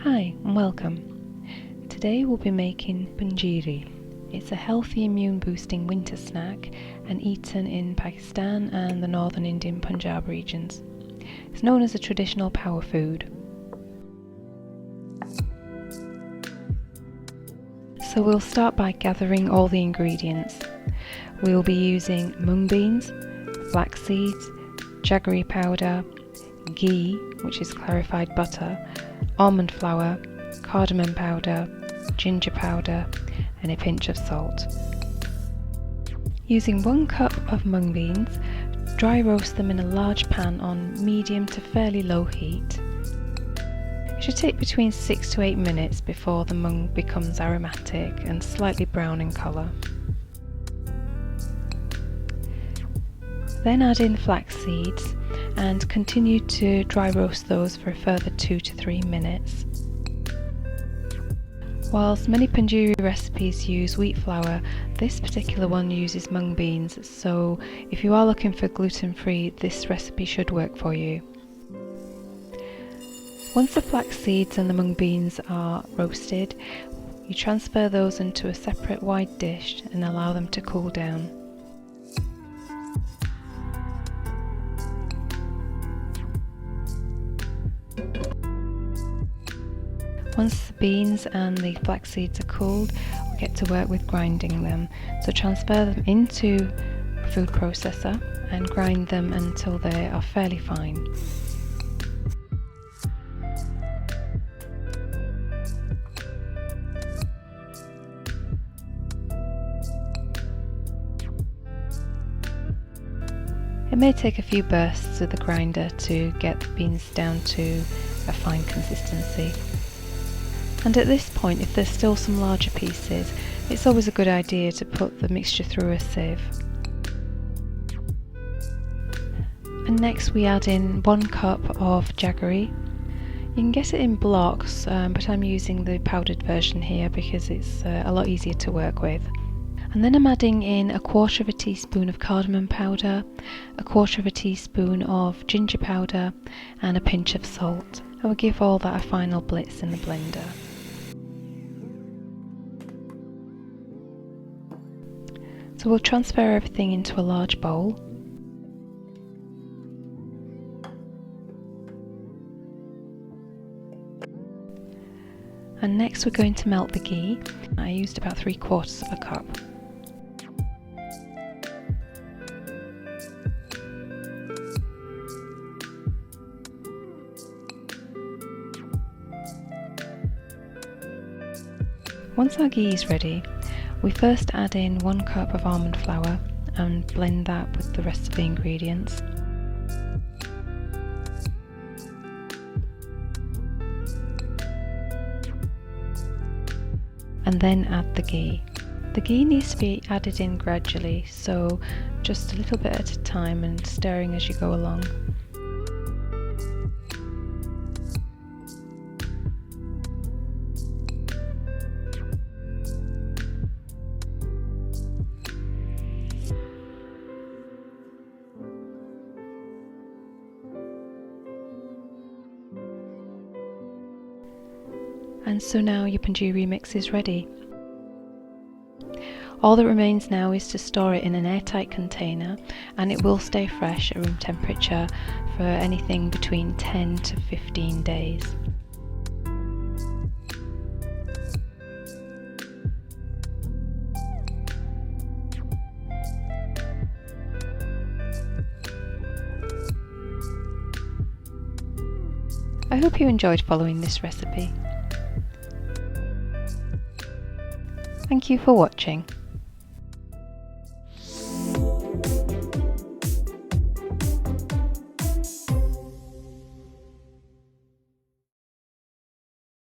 Hi and welcome. Today we'll be making Panjiri. It's a healthy immune boosting winter snack and eaten in Pakistan and the northern Indian Punjab regions. It's known as a traditional power food. So we'll start by gathering all the ingredients. We'll be using mung beans, flax seeds, jaggery powder, ghee, which is clarified butter, almond flour, cardamom powder, ginger powder and a pinch of salt. Using 1 cup of mung beans, dry roast them in a large pan on medium to fairly low heat. It should take between 6 to 8 minutes before the mung becomes aromatic and slightly brown in colour. Then add in flax seeds and continue to dry roast those for a further 2 to 3 minutes. Whilst many Panjiri recipes use wheat flour, this particular one uses mung beans, so if you are looking for gluten-free, this recipe should work for you. Once the flax seeds and the mung beans are roasted, you transfer those into a separate wide dish and allow them to cool down. Once the beans and the flax seeds are cooled, we'll get to work with grinding them. So transfer them into a food processor and grind them until they are fairly fine. It may take a few bursts of the grinder to get the beans down to a fine consistency. And at this point, if there's still some larger pieces, it's always a good idea to put the mixture through a sieve. And next we add in 1 cup of jaggery. You can get it in blocks, but I'm using the powdered version here because it's a lot easier to work with. And then I'm adding in 1/4 teaspoon of cardamom powder, 1/4 teaspoon of ginger powder and a pinch of salt. I will give all that a final blitz in the blender. So we'll transfer everything into a large bowl. And next we're going to melt the ghee. I used about 3/4 of a cup. Once our ghee is ready, we first add in 1 cup of almond flour and blend that with the rest of the ingredients. And then add the ghee. The ghee needs to be added in gradually, so just a little bit at a time and stirring as you go along. And so now your Panjiri mix is ready. All that remains now is to store it in an airtight container, and it will stay fresh at room temperature for anything between 10 to 15 days. I hope you enjoyed following this recipe. Thank you for watching.